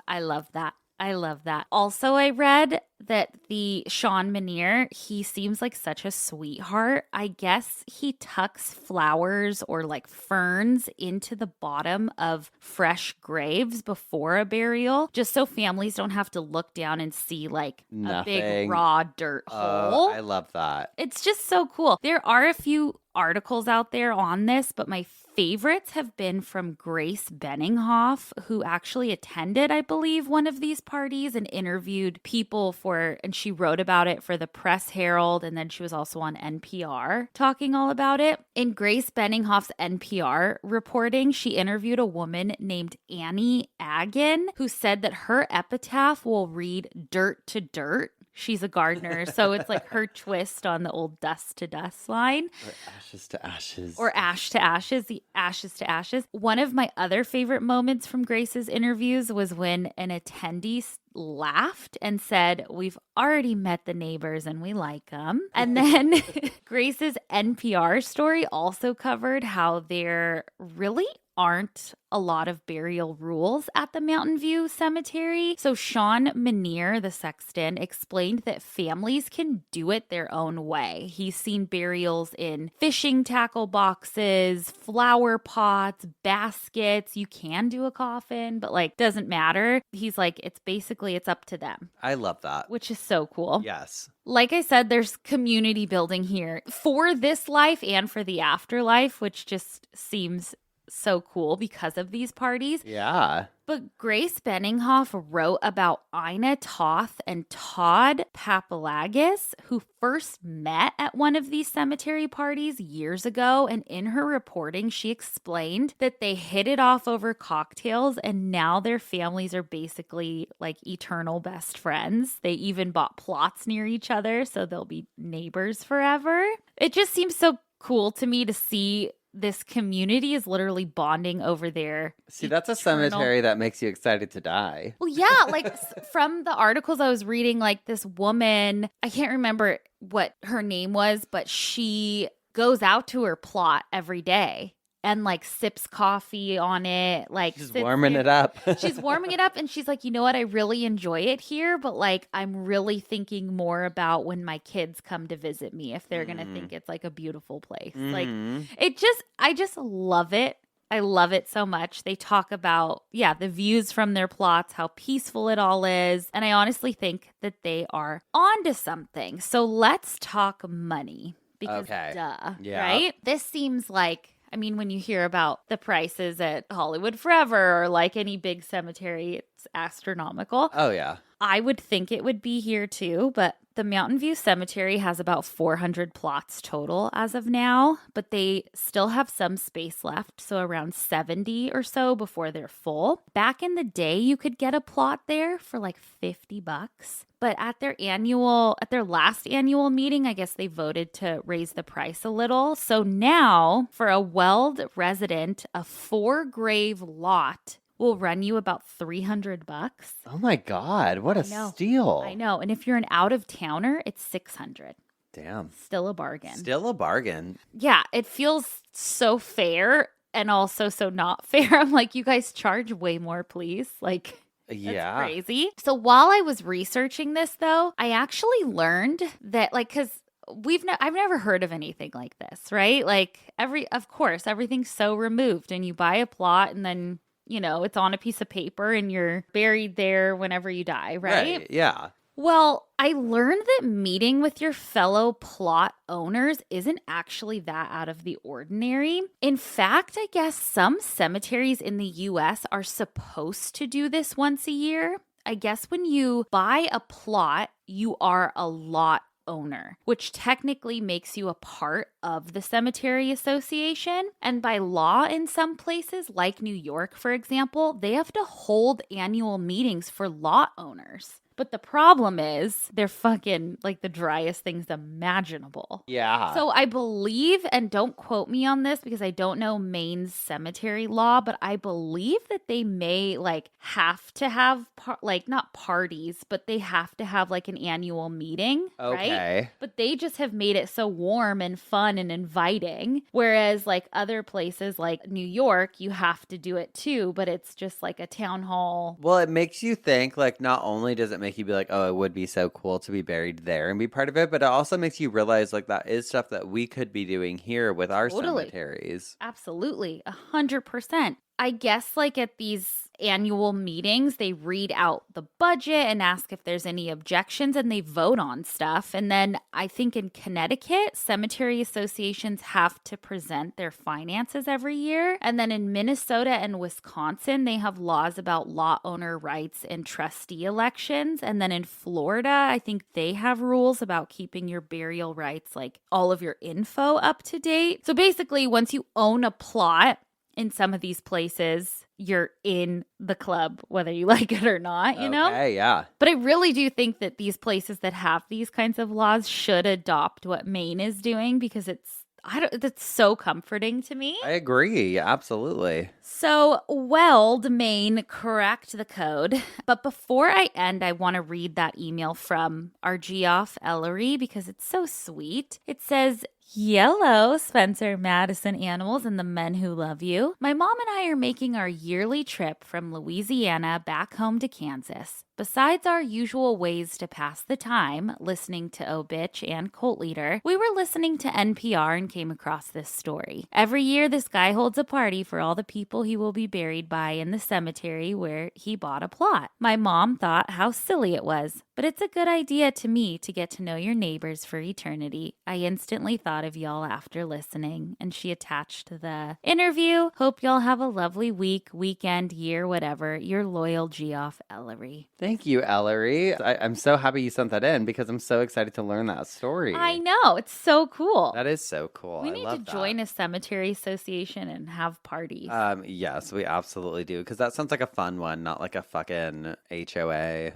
I love that. I love that. Also, I read that the Sean Manier, he seems like such a sweetheart. I guess he tucks flowers or like ferns into the bottom of fresh graves before a burial, just so families don't have to look down and see like a big raw dirt hole. I love that. It's just so cool. There are a few articles out there on this, but my favorites have been from Grace Benninghoff, who actually attended, I believe, one of these parties and interviewed people and she wrote about it for the Press Herald, and then she was also on NPR talking all about it. In Grace Benninghoff's NPR reporting, she interviewed a woman named Annie Agin, who said that her epitaph will read "dirt to dirt." She's a gardener, so it's like her twist on the old dust to dust line. Or ashes to ashes. Or ash to ashes, the ashes to ashes. One of my other favorite moments from Grace's interviews was when an attendee laughed and said, "We've already met the neighbors and we like them. And then Grace's NPR story also covered how there really aren't a lot of burial rules at the Mountain View Cemetery. So Sean Menier, the sexton, explained that families can do it their own way. He's seen burials in fishing tackle boxes, flower pots, baskets. You can do a coffin, but like doesn't matter. He's like, it's up to them. I love that. Which is so cool. Yes. Like I said, there's community building here for this life and for the afterlife, which just seems so cool because of these parties. Yeah. But Grace Benninghoff wrote about Ina Toth and Todd Papalagis, who first met at one of these cemetery parties years ago. And in her reporting, she explained that they hit it off over cocktails and now their families are basically like eternal best friends. They even bought plots near each other, so they'll be neighbors forever. It just seems so cool to me to see this community is literally bonding over there. See, that's a cemetery that makes you excited to die. Well, yeah, like from the articles I was reading, like this woman, I can't remember what her name was, but she goes out to her plot every day and like sips coffee on it. Like she's warming it up. She's warming it up and she's like, you know what? I really enjoy it here, but like I'm really thinking more about when my kids come to visit me, if they're going to think it's like a beautiful place. Like I just love it. I love it so much. They talk about, the views from their plots, how peaceful it all is. And I honestly think that they are onto something. So let's talk money because right? This seems like, I mean, when you hear about the prices at Hollywood Forever or like any big cemetery, it's astronomical. Oh, yeah. I would think it would be here too, but the Mountain View Cemetery has about 400 plots total as of now, but they still have some space left, so around 70 or so before they're full. Back in the day, you could get a plot there for like $50. But at their last annual meeting, I guess they voted to raise the price a little. So now, for a Weld resident, a 4-grave lot will run you about $300. Oh my God, what a steal. I know. And if you're an out-of-towner, it's $600. Damn. Still a bargain. Still a bargain. Yeah, it feels so fair and also so not fair. I'm like, you guys charge way more, please. Like, that's crazy. So while I was researching this, though, I actually learned that, like, because I've never heard of anything like this, right? Like, of course, everything's so removed, and you buy a plot, and then, you know, it's on a piece of paper, and you're buried there whenever you die, right? Yeah. Well, I learned that meeting with your fellow plot owners isn't actually that out of the ordinary. In fact, I guess some cemeteries in the US are supposed to do this once a year. I guess when you buy a plot, you are a lot owner, which technically makes you a part of the cemetery association. And by law, in some places, like New York, for example, they have to hold annual meetings for lot owners. But the problem is they're fucking like the driest things imaginable. Yeah. So I believe, and don't quote me on this because I don't know Maine's cemetery law, but I believe that they may like have to have not parties, but they have to have like an annual meeting. Okay. Right? But they just have made it so warm and fun and inviting. Whereas like other places like New York, you have to do it too, but it's just like a town hall. Well, it makes you think like not only does it make you be like, oh, it would be so cool to be buried there and be part of it, but it also makes you realize like that is stuff that we could be doing here with our cemeteries. Absolutely. 100%. I guess like at these annual meetings, they read out the budget and ask if there's any objections and they vote on stuff. And then I think in Connecticut, cemetery associations have to present their finances every year. And then in Minnesota and Wisconsin, they have laws about lot owner rights and trustee elections. And then in Florida, I think they have rules about keeping your burial rights, like all of your info up to date. So basically, once you own a plot, in some of these places, you're in the club, whether you like it or not, you know? Okay, yeah. But I really do think that these places that have these kinds of laws should adopt what Maine is doing because That's so comforting to me. I agree. Absolutely. So, Weld, Maine, correct the code. But before I end, I want to read that email from our Geoff Ellery because it's so sweet. It says, "Yellow, Spencer, Madison animals, and the men who love you. My mom and I are making our yearly trip from Louisiana back home to Kansas. Besides our usual ways to pass the time, listening to OBITCH and Cult Leader, we were listening to NPR and came across this story. Every year, this guy holds a party for all the people he will be buried by in the cemetery where he bought a plot. My mom thought how silly it was, but it's a good idea to me to get to know your neighbors for eternity. I instantly thought of y'all after listening," and she attached the interview. "Hope y'all have a lovely week, weekend, year, whatever. Your loyal Geoff Ellery." Thank you, Ellery. I'm so happy you sent that in because I'm so excited to learn that story. I know. It's so cool. That is so cool. We need to join a cemetery association and have parties. Yes, we absolutely do. Because that sounds like a fun one, not like a fucking HOA.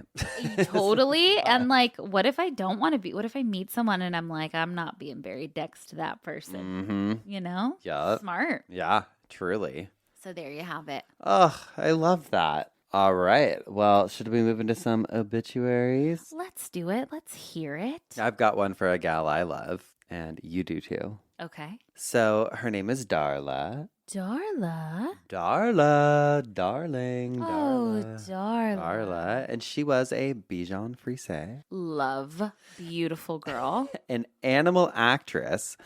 Totally. And like, what if I don't want to be? What if I meet someone and I'm like, I'm not being buried next to that person? You know? Yeah. Smart. Yeah, truly. So there you have it. Oh, I love that. All right. Well, should we move into some obituaries? Let's do it. Let's hear it. I've got one for a gal I love, and you do too. Okay. So her name is Darla. Darla? Darla, darling, Oh, Darla. Darla. Darla, and she was a Bichon Frise, Love. Beautiful girl. an animal actress,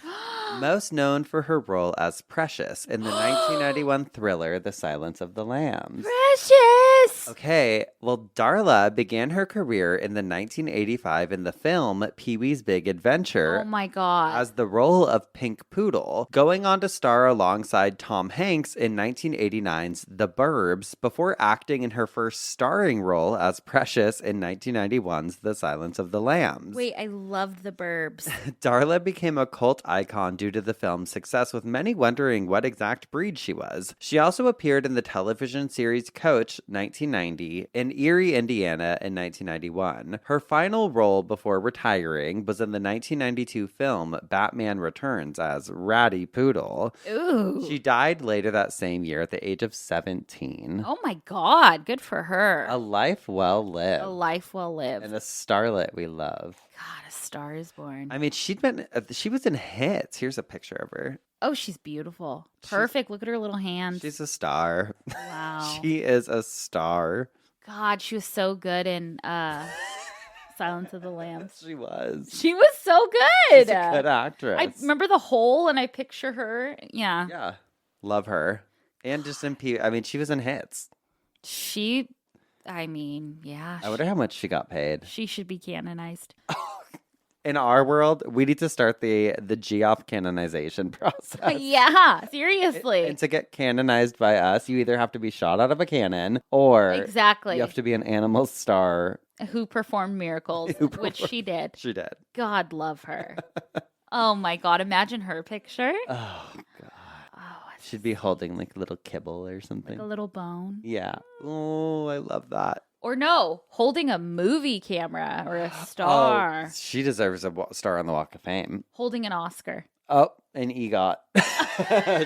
most known for her role as Precious in the 1991 thriller The Silence of the Lambs. Precious! Okay, well, Darla began her career in the 1985 in the film Pee-wee's Big Adventure. Oh my God. As the role of Pink Poodle, going on to star alongside Tom Hanks in 1989's The Burbs before acting in her first starring role as Precious in 1991's The Silence of the Lambs. Wait, I loved The Burbs. Darla became a cult icon due to the film's success, with many wondering what exact breed she was. She also appeared in the television series Coach 1990 in Erie, Indiana in 1991. Her final role before retiring was in the 1992 film Batman Returns as Ratty Poodle. Ooh. She died later that same year at the age of 17. Oh my God. Good for her. A life well lived. A life well lived. And a starlet we love. God, a star is born. I mean, she was in hits. Here's a picture of her. Oh, she's beautiful. Perfect. Look at her little hands. She's a star. Wow. She is a star. God, she was so good in Silence of the Lambs. She was. She was so good. She's a good actress. I remember The Hole and I picture her. Yeah. Yeah. Love her. And just in I mean, she was in hits. Yeah. I wonder how much she got paid. She should be canonized. In our world, we need to start the Geoff canonization process. Yeah, seriously. And to get canonized by us, you either have to be shot out of a cannon or exactly. you have to be an animal star. Who performed miracles, which she did. She did. God love her. Oh my God, imagine her picture. Oh, God. Oh, She'd be holding like a little kibble or something. like a little bone. Yeah. Oh, I love that. Or no, holding a movie camera or a star. Oh, she deserves a star on the Walk of Fame. Holding an Oscar. Oh, an EGOT.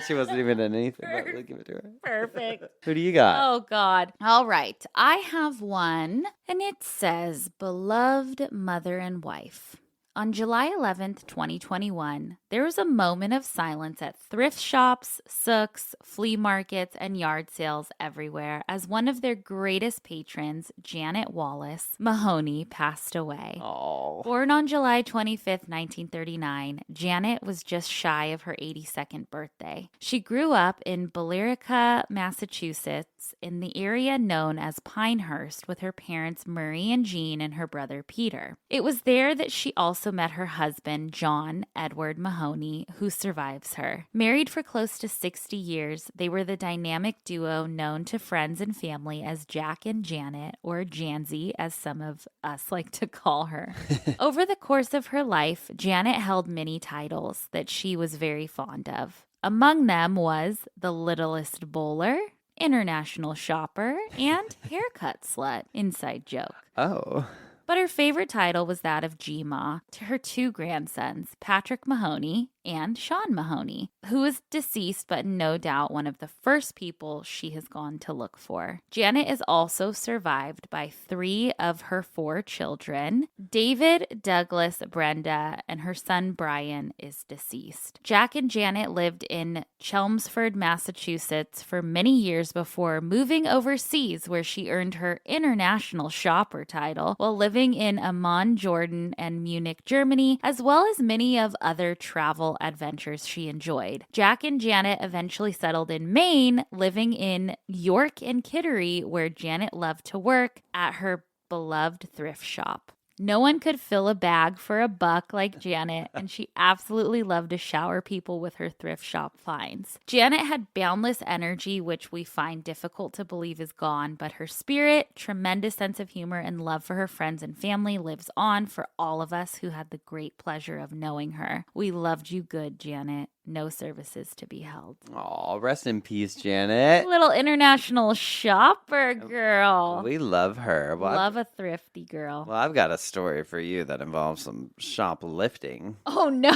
She wasn't even in anything, but we'll give it to her. Perfect. Who do you got? Oh, God. All right. I have one, and it says, "Beloved mother and wife. On July 11th, 2021, there was a moment of silence at thrift shops, souks, flea markets, and yard sales everywhere as one of their greatest patrons, Janet Wallace Mahoney, passed away. Oh. Born on July 25th, 1939, Janet was just shy of her 82nd birthday. She grew up in Billerica, Massachusetts, in the area known as Pinehurst, with her parents Murray and Jean and her brother Peter. It was there that she also met her husband, John Edward Mahoney, who survives her. Married for close to 60 years, they were the dynamic duo known to friends and family as Jack and Janet, or Jansy, as some of us like to call her. Over the course of her life, Janet held many titles that she was very fond of. Among them was the littlest bowler, international shopper, and haircut slut. Inside joke. Oh. But her favorite title was that of G-Ma to her two grandsons, Patrick Mahoney and Sean Mahoney, who is deceased but no doubt one of the first people she has gone to look for. Janet is also survived by 3 of her 4 children. David, Douglas, Brenda, and her son Brian is deceased. Jack and Janet lived in Chelmsford, Massachusetts for many years before moving overseas, where she earned her international shopper title while living in Amman, Jordan, and Munich, Germany, as well as many of other travel adventures she enjoyed. Jack and Janet eventually settled in Maine, living in York and Kittery, where Janet loved to work at her beloved thrift shop. No one could fill a bag for a buck like Janet, and she absolutely loved to shower people with her thrift shop finds. Janet had boundless energy, which we find difficult to believe is gone, but her spirit, tremendous sense of humor, and love for her friends and family lives on for all of us who had the great pleasure of knowing her. We loved you good, Janet. No services to be held. Aw, rest in peace, Janet. Little international shopper girl. We love her. Well, love a thrifty girl. Well, I've got a story for you that involves some shoplifting. Oh, no.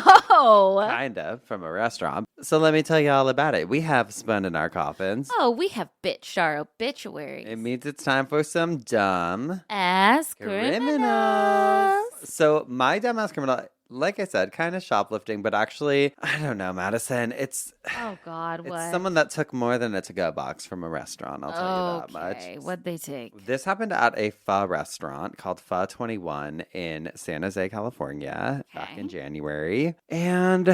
Kind of, from a restaurant. So let me tell you all about it. We have spun in our coffins. Oh, we have bitched our obituaries. It means it's time for some dumb ass criminals. So my dumb ass criminal, like I said, kind of shoplifting, but actually, I don't know, Madison. It's oh God, what? It's someone that took more than a to-go box from a restaurant. I'll tell you that much. Okay, what'd they take? This happened at a pho restaurant called Pho 21 in San Jose, California, back in January, and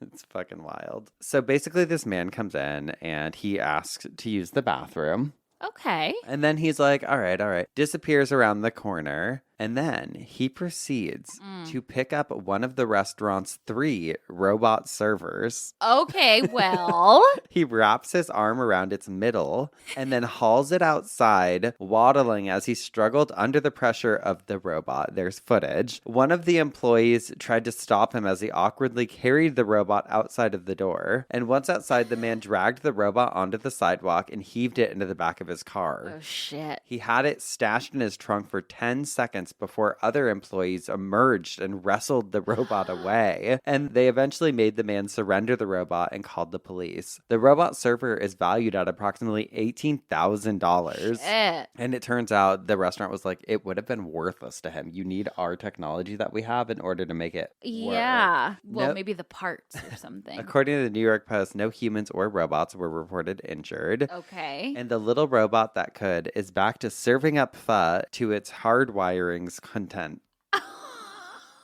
it's fucking wild. So basically, this man comes in and he asks to use the bathroom. Okay. And then he's like, all right. Disappears around the corner. And then he proceeds to pick up one of the restaurant's 3 robot servers. Okay, well. He wraps his arm around its middle and then hauls it outside, waddling as he struggled under the pressure of the robot. There's footage. One of the employees tried to stop him as he awkwardly carried the robot outside of the door. And once outside, the man dragged the robot onto the sidewalk and heaved it into the back of his car. Oh, shit. He had it stashed in his trunk for 10 seconds before other employees emerged and wrestled the robot away. And they eventually made the man surrender the robot and called the police. The robot server is valued at approximately $18,000. And it turns out the restaurant was like, it would have been worthless to him. You need our technology that we have in order to make it work. Yeah. Well, maybe the parts or something. According to the New York Post, no humans or robots were reported injured. Okay. And the little robot that could is back to serving up pho to its hardwiring's content.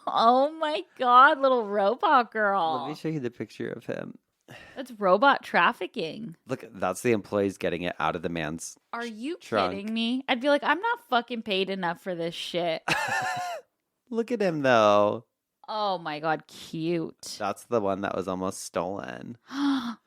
Oh my God, little robot girl. Let me show you the picture of him. That's robot trafficking. Look, that's the employees getting it out of the man's Are you trunk. kidding me? I'd be like, I'm not fucking paid enough for this shit. Look at him, though. Oh my God, cute. That's the one that was almost stolen.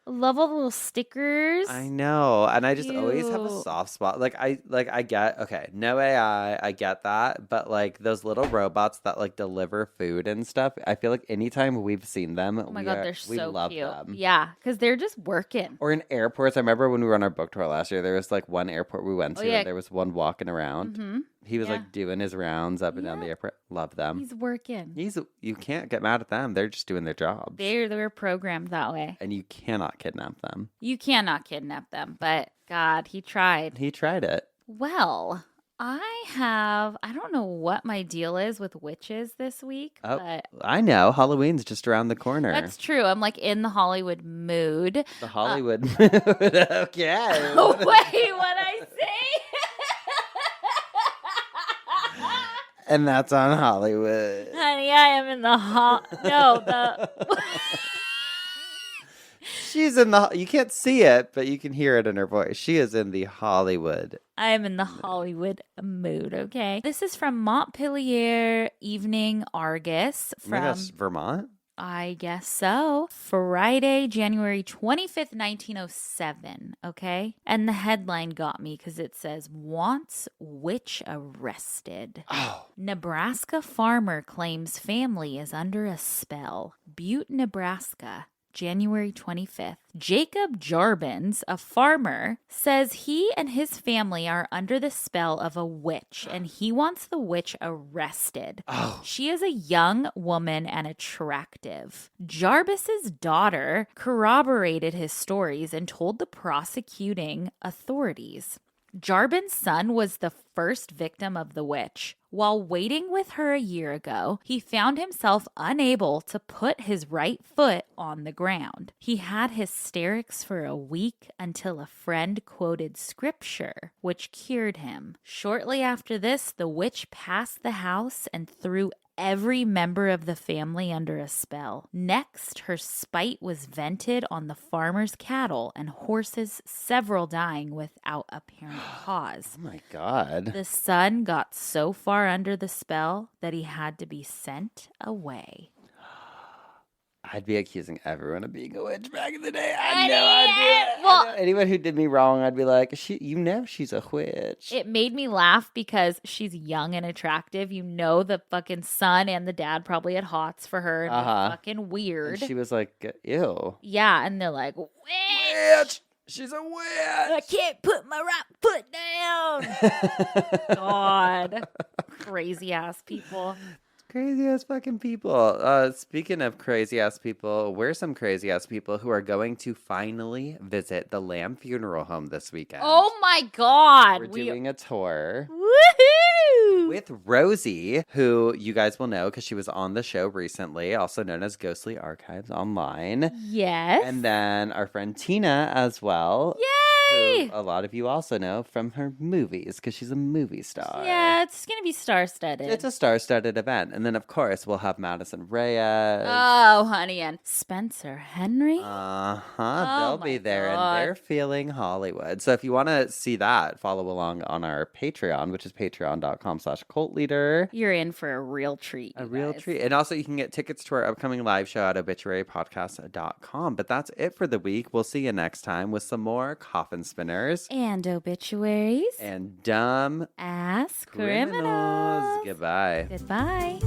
Love all the little stickers. I know. And I just always have a Cute. soft spot. I get, okay, no AI, I get that. But like those little robots that like deliver food and stuff, I feel like anytime we've seen them, Oh my God, they're we so love cute. them. Yeah, because they're just working. Or in airports, I remember when we were on our book tour last year, there was like one airport we went to yeah. and there was one walking around. Mm-hmm. He was Yeah. like doing his rounds up and down the airport. Love them. He's working. You can't get mad at them. They're just doing their jobs. They were programmed that way. And you cannot kidnap them. You cannot kidnap them, but God, he tried. He tried it. Well, I don't know what my deal is with witches this week, but I know. Halloween's just around the corner. that's true. I'm like in the Hollywood mood. The Hollywood mood. Okay. Oh, wait, what I say? And that's on Hollywood. Honey, I am in the She's in the... You can't see it, but you can hear it in her voice. She is in the Hollywood. I am in the Hollywood mood, okay? This is from Montpelier Evening Argus Oh my from... gosh, Vermont? I guess so. Friday, January 25th, 1907, okay? And the headline got me because it says, Wants Witch Arrested. Oh. Nebraska farmer claims family is under a spell. Butte, Nebraska. January 25th. Jacob Jarbins, a farmer, says he and his family are under the spell of a witch, and he wants the witch arrested. Oh. She is a young woman and attractive. Jarbis's daughter corroborated his stories and told the prosecuting authorities. Jarbin's son was the first victim of the witch. While waiting with her a year ago, he found himself unable to put his right foot on the ground. He had hysterics for a week until a friend quoted scripture, which cured him. Shortly after this, the witch passed the house and threw every member of the family under a spell. Next, her spite was vented on the farmer's cattle and horses, several dying without apparent cause. Oh my God. The son got so far under the spell that he had to be sent away. I'd be accusing everyone of being a witch back in the day. I know I'd do it. Anyone who did me wrong, I'd be like, she's a witch. It made me laugh because she's young and attractive. You know, the fucking son and the dad probably had hots for her. And fucking weird. And she was like, ew. Yeah, and they're like, witch! She's a witch! I can't put my right foot down. God. Crazy ass people. Crazy ass fucking people. Speaking of crazy ass people, we're some crazy ass people who are going to finally visit the Lamb Funeral Home this weekend. Oh my God. We're doing a tour. Woohoo! With Rosie, who you guys will know because she was on the show recently, also known as Ghostly Archives Online. Yes. And then our friend Tina as well. Yay! Who a lot of you also know from her movies because she's a movie star. Yeah, it's going to be star-studded. It's a star-studded event. And then, of course, we'll have Madison Reyes. Oh, honey, and Spencer Henry. They'll be there, and they're feeling Hollywood. So if you want to see that, follow along on our Patreon, which is patreon.com/cultleader. You're in for a real treat. A real treat. And also, you can get tickets to our upcoming live show at obituarypodcast.com. But that's it for the week. We'll see you next time with some more coffin spinners and obituaries and dumb ass criminals. Goodbye. Goodbye.